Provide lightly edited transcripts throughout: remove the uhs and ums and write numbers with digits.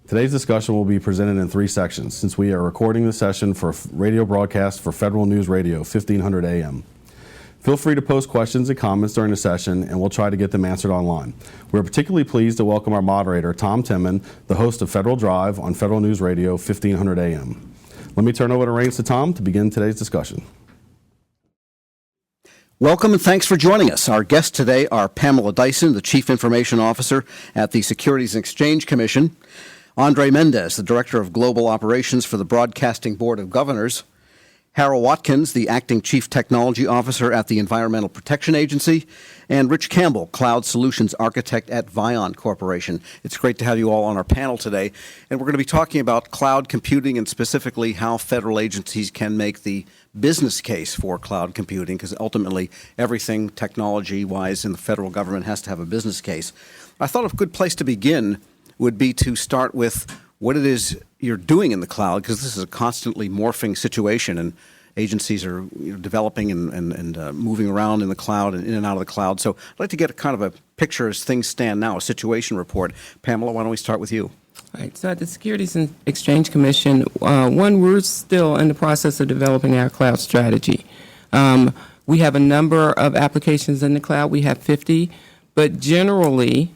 Today's discussion will be presented in 3 sections since we are recording the session for radio broadcast for Federal News Radio, 1500 AM. Feel free to post questions and comments during the session, and we'll try to get them answered online. We're particularly pleased to welcome our moderator, Tom Timman, the host of Federal Drive on Federal News Radio, 1500 AM. Let me turn over the reins to Tom to begin today's discussion. Welcome and thanks for joining us. Our guests today are Pamela Dyson, the Chief Information Officer at the Securities and Exchange Commission, Andre Mendez, the Director of Global Operations for the Broadcasting Board of Governors, Harold Watkins, the Acting Chief Technology Officer at the Environmental Protection Agency, and Rich Campbell, Cloud Solutions Architect at Vion Corporation. It's great to have you all on our panel today, and we're going to be talking about cloud computing and specifically how federal agencies can make the business case for cloud computing, because ultimately everything technology-wise in the federal government has to have a business case. I thought a good place to begin would be to start with what it is you're doing in the cloud, because this is a constantly morphing situation, and agencies are developing and moving around in the cloud and in and out of the cloud. So I'd like to get a kind of a picture as things stand now, a situation report. Pamela, why don't we start with you? All right. So at the Securities and Exchange Commission, we're still in the process of developing our cloud strategy. We have a number of applications in the cloud. We have 50, but generally,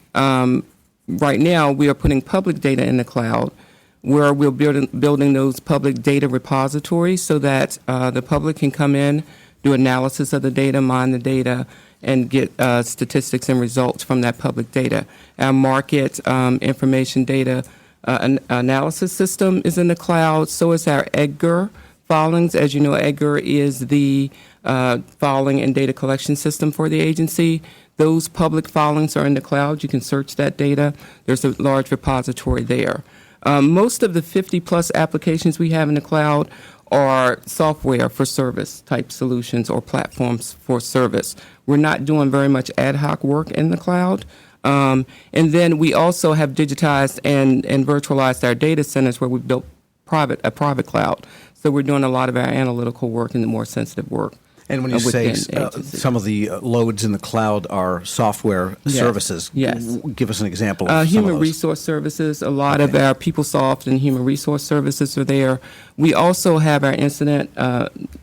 right now, we are putting public data in the cloud, where we're building those public data repositories so that the public can come in, do analysis of the data, mine the data, and get statistics and results from that public data. Our market information data analysis system is in the cloud. So is our EDGAR filings. As you know, EDGAR is the filing and data collection system for the agency. Those public filings are in the cloud. You can search that data. There's a large repository there. Most of the 50-plus applications we have in the cloud are software for service type solutions or platforms for service. We're not doing very much ad hoc work in the cloud. And then we also have digitized and virtualized our data centers where we've built a private cloud. So we're doing a lot of our analytical work and the more sensitive work. And when you say some of the loads in the cloud are software services, give us an example of human resource services. A lot of our PeopleSoft and human resource services are there. We also have our incident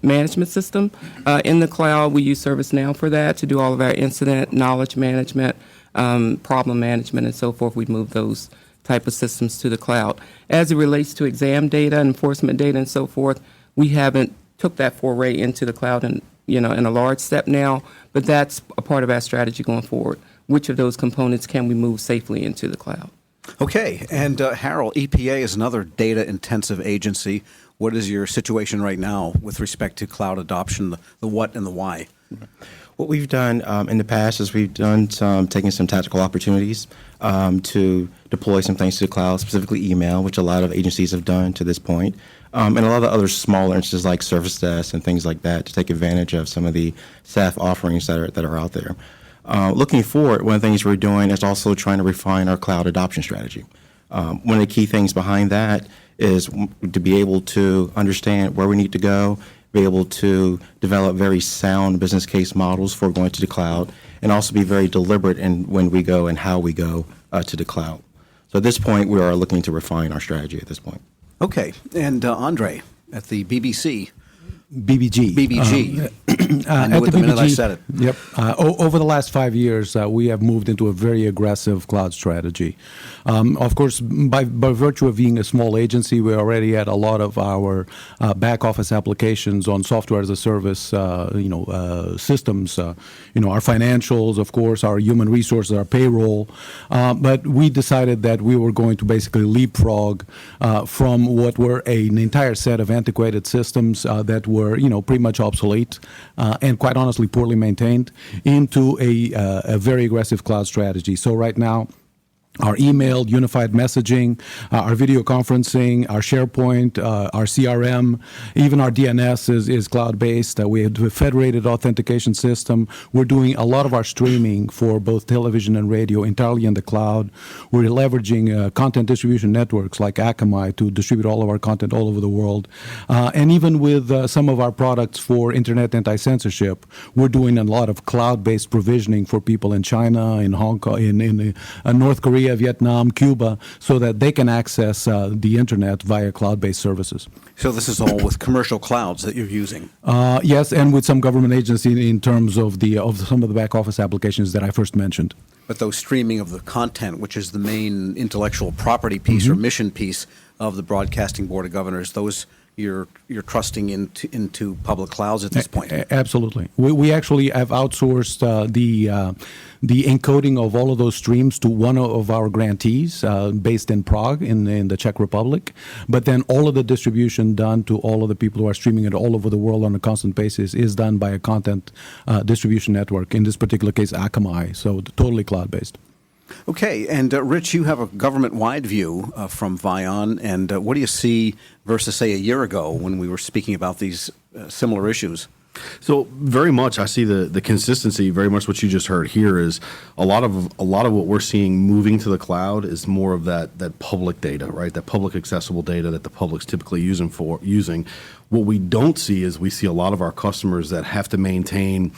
management system in the cloud. We use ServiceNow for that to do all of our incident knowledge management, problem management, and so forth. We move those type of systems to the cloud. As it relates to exam data, enforcement data, and so forth, we haven't took that foray into the cloud in a large step now, but that's a part of our strategy going forward. Which of those components can we move safely into the cloud? Okay, and Harold, EPA is another data-intensive agency. What is your situation right now with respect to cloud adoption, the what and the why? What we've done in the past is we've done taking some tactical opportunities to deploy some things to the cloud, specifically email, which a lot of agencies have done to this point. And a lot of other smaller instances like Service Desk and things like that to take advantage of some of the staff offerings that are out there. Looking forward, one of the things we're doing is also trying to refine our cloud adoption strategy. One of the key things behind that is to be able to understand where we need to go, be able to develop very sound business case models for going to the cloud, and also be very deliberate in when we go and how we go to the cloud. So at this point, we are looking to refine our strategy at this point. Okay, and Andre, at the BBC. BBG. I knew it the minute I said it. Yep. Over the last 5 years, we have moved into a very aggressive cloud strategy. Of course, by virtue of being a small agency, we already had a lot of our back office applications on software as a service, systems. Our financials, of course, our human resources, our payroll. But we decided that we were going to basically leapfrog from what were an entire set of antiquated systems that were pretty much obsolete and quite honestly poorly maintained into a very aggressive cloud strategy. So right now, our email, unified messaging, our video conferencing, our SharePoint, our CRM, even our DNS is cloud-based. We have a federated authentication system. We're doing a lot of our streaming for both television and radio entirely in the cloud. We're leveraging content distribution networks like Akamai to distribute all of our content all over the world. And even with some of our products for internet anti-censorship, we're doing a lot of cloud-based provisioning for people in China, in Hong Kong, in North Korea, Korea, Vietnam, Cuba, so that they can access the internet via cloud-based services. So this is all with commercial clouds that you're using. Yes, and with some government agency in terms of some of the back office applications that I first mentioned. But those streaming of the content, which is the main intellectual property piece or mission piece of the Broadcasting Board of Governors, those you're trusting into public clouds at this point. Absolutely. We actually have outsourced the encoding of all of those streams to one of our grantees based in Prague in the Czech Republic. But then all of the distribution done to all of the people who are streaming it all over the world on a constant basis is done by a content distribution network, in this particular case, Akamai, so totally cloud-based. Okay, and Rich, you have a government-wide view from Vion, and what do you see versus, say, a year ago when we were speaking about these similar issues? So very much, I see the consistency. Very much what you just heard here is a lot of what we're seeing moving to the cloud is more of that public data, right? That public accessible data that the public's typically using. What we don't see is we see a lot of our customers that have to maintain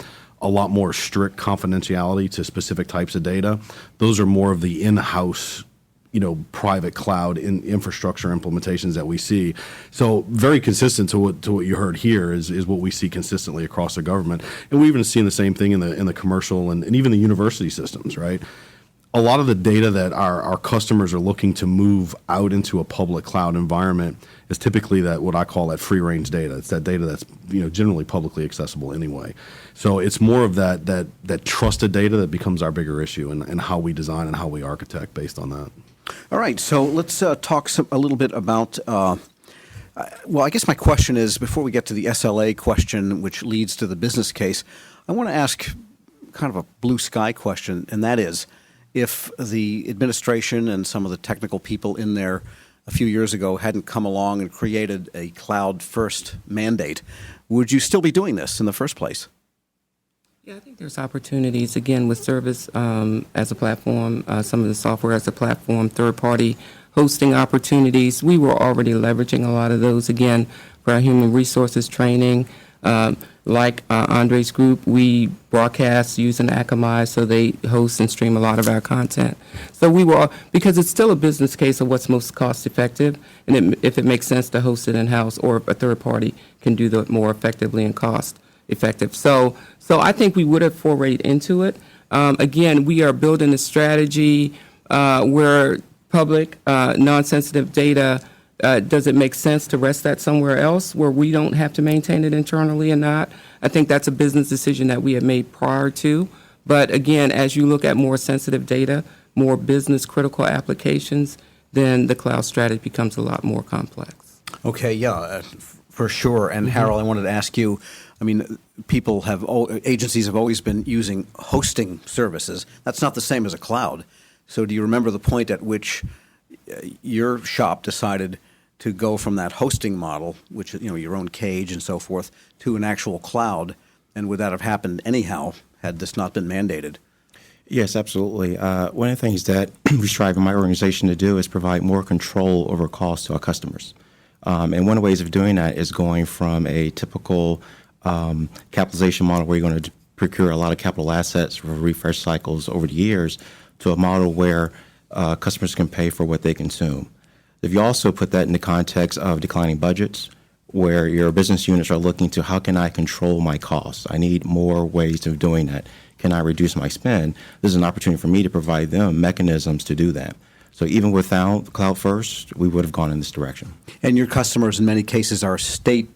a lot more strict confidentiality to specific types of data. Those are more of the in-house, private cloud infrastructure implementations that we see. So very consistent to what you heard here is what we see consistently across the government. And we even seen the same thing in the commercial and even the university systems, right? A lot of the data that our customers are looking to move out into a public cloud environment is typically that what I call that free range data. It's that data that's generally publicly accessible anyway. So it's more of that trusted data that becomes our bigger issue and how we design and how we architect based on that. All right, so let's talk a little bit about, well, I guess my question is, before we get to the SLA question, which leads to the business case, I want to ask kind of a blue sky question, and that is, if the administration and some of the technical people in there a few years ago hadn't come along and created a cloud-first mandate, would you still be doing this in the first place? Yeah, I think there's opportunities, again, with service as a platform, some of the software as a platform, third-party hosting opportunities. We were already leveraging a lot of those, again, for our human resources training. Like Andre's group, we broadcast using Akamai, so they host and stream a lot of our content. So we were, because it's still a business case of what's most cost-effective, and if it makes sense to host it in-house, or if a third party can do that more effectively and cost-effective. So I think we would have forayed into it. Again, we are building a strategy where public, non-sensitive data, does it make sense to rest that somewhere else where we don't have to maintain it internally or not? I think that's a business decision that we have made prior to. But again, as you look at more sensitive data, more business critical applications, then the cloud strategy becomes a lot more complex. Okay, yeah, for sure. And Harold, I wanted to ask you, I mean, agencies have always been using hosting services. That's not the same as a cloud. So do you remember the point at which your shop decided to go from that hosting model, which is, your own cage and so forth, to an actual cloud? And would that have happened anyhow had this not been mandated? Yes, absolutely. One of the things that we strive in my organization to do is provide more control over costs to our customers. And one of the ways of doing that is going from a typical capitalization model where you're going to procure a lot of capital assets for refresh cycles over the years to a model where customers can pay for what they consume. If you also put that in the context of declining budgets, where your business units are looking to how can I control my costs? I need more ways of doing that. Can I reduce my spend? This is an opportunity for me to provide them mechanisms to do that. So even without Cloud First, we would have gone in this direction. And your customers in many cases are state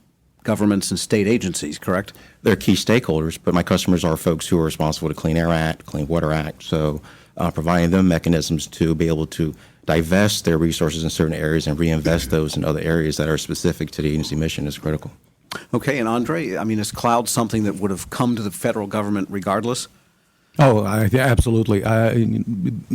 governments and state agencies, correct? They're key stakeholders, but my customers are folks who are responsible to Clean Air Act, Clean Water Act. So providing them mechanisms to be able to divest their resources in certain areas and reinvest those in other areas that are specific to the agency mission is critical. Okay, and Andre, I mean, is cloud something that would have come to the federal government regardless? Oh, absolutely.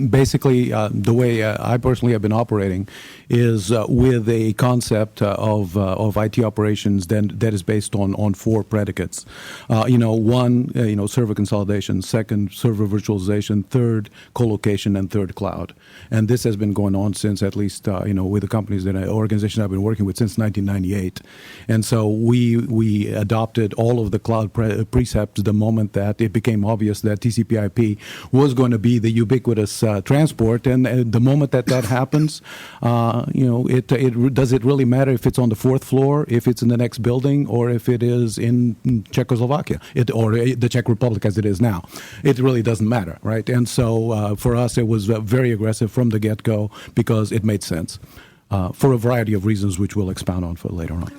Basically, the way I personally have been operating is with a concept of IT operations that is based on four predicates. One, server consolidation; second, server virtualization; third, co-location; and third, cloud. And this has been going on since at least with the companies that organizations I've been working with since 1998. And so we adopted all of the cloud precepts the moment that it became obvious that TCP TCP/IP was going to be the ubiquitous transport. And the moment that happens, does it really matter if it's on the fourth floor, if it's in the next building, or if it is in Czechoslovakia, or the Czech Republic as it is now? It really doesn't matter, right? And so for us, it was very aggressive from the get-go because it made sense for a variety of reasons, which we'll expound on for later on.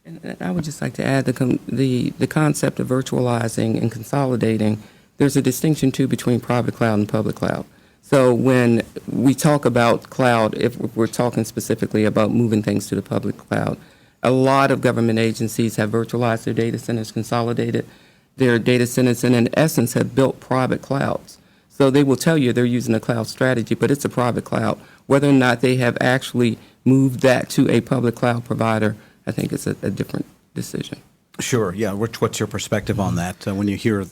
And I would just like to add the concept of virtualizing and consolidating. There's a distinction, too, between private cloud and public cloud. So when we talk about cloud, if we're talking specifically about moving things to the public cloud, a lot of government agencies have virtualized their data centers, consolidated their data centers, and in essence have built private clouds. So they will tell you they're using a cloud strategy, but it's a private cloud. Whether or not they have actually moved that to a public cloud provider, I think it's a different decision. Sure, yeah. What's your perspective on that? When you hear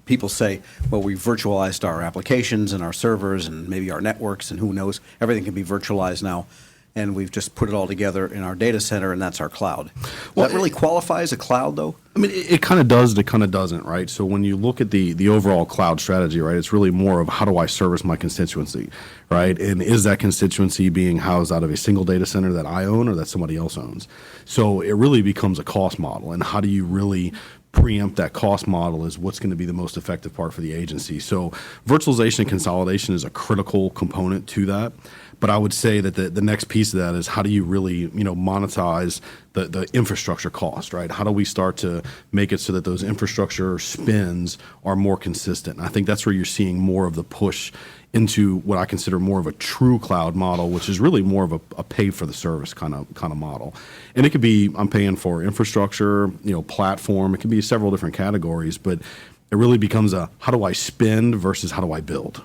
people say, well, we virtualized our applications and our servers and maybe our networks and who knows, everything can be virtualized now, and we've just put it all together in our data center and that's our cloud. Well, that really qualifies a cloud, though? I mean, it kind of does, it kind of doesn't, right? So when you look at the overall cloud strategy, right, it's really more of how do I service my constituency, right? And is that constituency being housed out of a single data center that I own or that somebody else owns? So it really becomes a cost model. And how do you really preempt that cost model is what's going to be the most effective part for the agency. So virtualization and consolidation is a critical component to that. But I would say that the next piece of that is how do you really, monetize the infrastructure cost, right? How do we start to make it so that those infrastructure spends are more consistent? And I think that's where you're seeing more of the push into what I consider more of a true cloud model, which is really more of a pay for the service kind of model. And it could be I'm paying for infrastructure, platform. It could be several different categories, but it really becomes a how do I spend versus how do I build?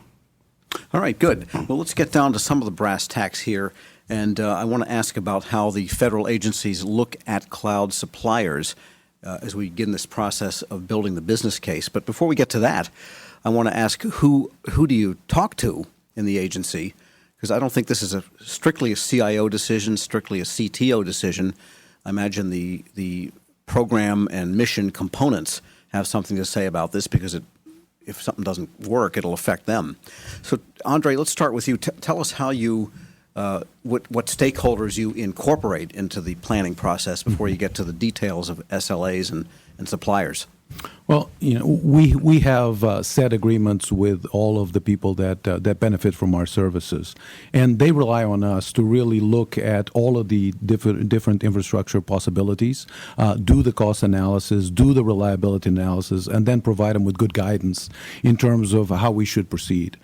All right, good. Well, let's get down to some of the brass tacks here. And I want to ask about how the federal agencies look at cloud suppliers as we begin this process of building the business case. But before we get to that, I want to ask who do you talk to in the agency? Because I don't think this is strictly a CIO decision, strictly a CTO decision. I imagine the program and mission components have something to say about this because if something doesn't work, it'll affect them. So, Andre, let's start with you. Tell us how you, what stakeholders you incorporate into the planning process before you get to the details of SLAs and suppliers. Well, we have set agreements with all of the people that benefit from our services, and they rely on us to really look at all of the different infrastructure possibilities, do the cost analysis, do the reliability analysis, and then provide them with good guidance in terms of how we should proceed.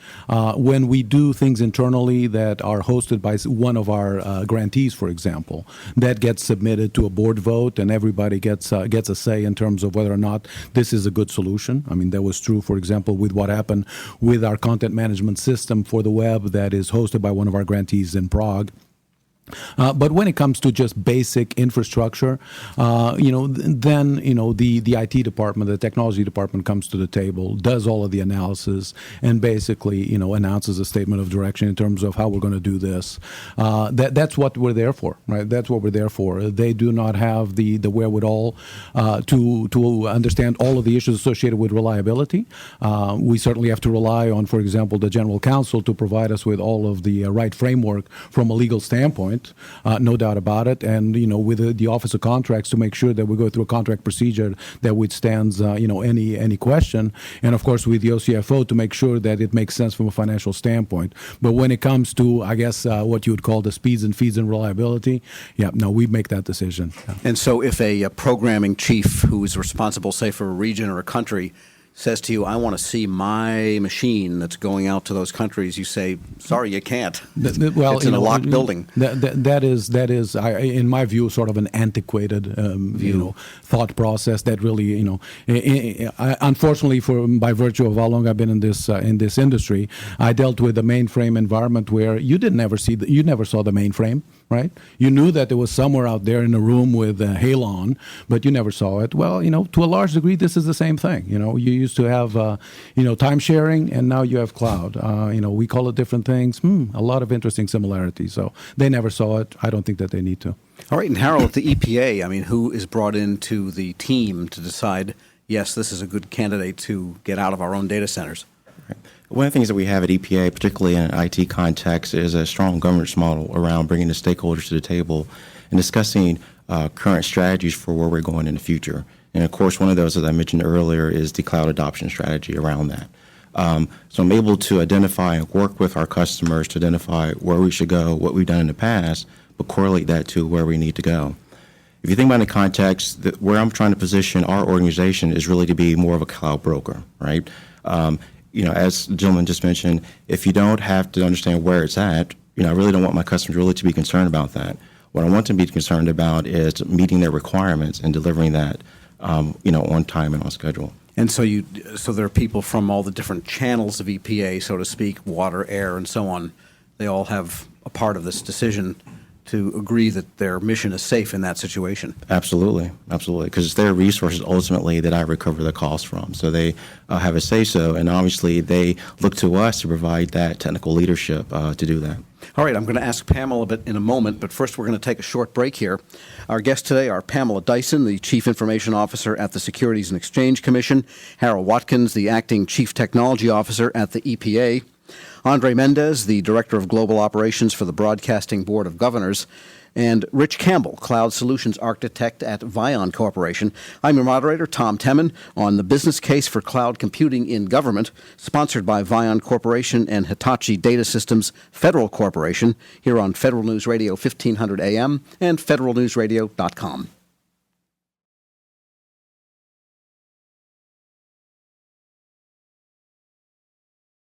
When we do things internally that are hosted by one of our grantees, for example, that gets submitted to a board vote, and everybody gets a say in terms of whether or not this is a good solution. I mean, that was true, for example, with what happened with our content management system for the web that is hosted by one of our grantees in Prague. But when it comes to just basic infrastructure, then the IT department, the technology department comes to the table, does all of the analysis, and basically announces a statement of direction in terms of how we're going to do this. That's what we're there for, right? That's what we're there for. They do not have the wherewithal to understand all of the issues associated with reliability. We certainly have to rely on, for example, the general counsel to provide us with all of the right framework from a legal standpoint. No doubt about it, and with the Office of Contracts to make sure that we go through a contract procedure that withstands any question, and of course with the OCFO to make sure that it makes sense from a financial standpoint. But when it comes to, I guess, what you would call the speeds and feeds and reliability, we make that decision. Yeah. And so, if a programming chief who is responsible, say, for a region or a country, says to you, I want to see my machine that's going out to those countries, you say, sorry, you can't. Well, it's in a locked building. That is, in my view, sort of an antiquated thought process that really, unfortunately, by virtue of how long I've been in this industry, I dealt with a mainframe environment where you never saw the mainframe. Right? You knew that it was somewhere out there in a room with Halon, but you never saw it. Well, to a large degree, this is the same thing. You used to have, time sharing, and now you have cloud. We call it different things. A lot of interesting similarities. So they never saw it. I don't think that they need to. All right, and Harold, at the EPA, who is brought into the team to decide, yes, this is a good candidate to get out of our own data centers? One of the things that we have at EPA, particularly in an IT context, is a strong governance model around bringing the stakeholders to the table and discussing current strategies for where we're going in the future. And of course, one of those, as I mentioned earlier, is the cloud adoption strategy around that. So I'm able to identify and work with our customers to identify where we should go, what we've done in the past, but correlate that to where we need to go. If you think about the context, where I'm trying to position our organization is really to be more of a cloud broker, right? As the gentleman just mentioned, if you don't have to understand where it's at, I really don't want my customers really to be concerned about that. What I want them to be concerned about is meeting their requirements and delivering that, on time and on schedule. And so there are people from all the different channels of EPA, so to speak, water, air, and so on. They all have a part of this decision to agree that their mission is safe in that situation. Absolutely, because it's their resources ultimately that I recover the cost from. So they have a say-so, and obviously they look to us to provide that technical leadership to do that. All right, I'm going to ask Pamela a bit in a moment, but first we're going to take a short break here. Our guests today are Pamela Dyson, the Chief Information Officer at the Securities and Exchange Commission, Harold Watkins, the Acting Chief Technology Officer at the EPA, Andre Mendez, the Director of Global Operations for the Broadcasting Board of Governors, and Rich Campbell, Cloud Solutions Architect at Vion Corporation. I'm your moderator, Tom Temin, on the business case for cloud computing in government, sponsored by Vion Corporation and Hitachi Data Systems Federal Corporation, here on Federal News Radio 1500 AM and federalnewsradio.com.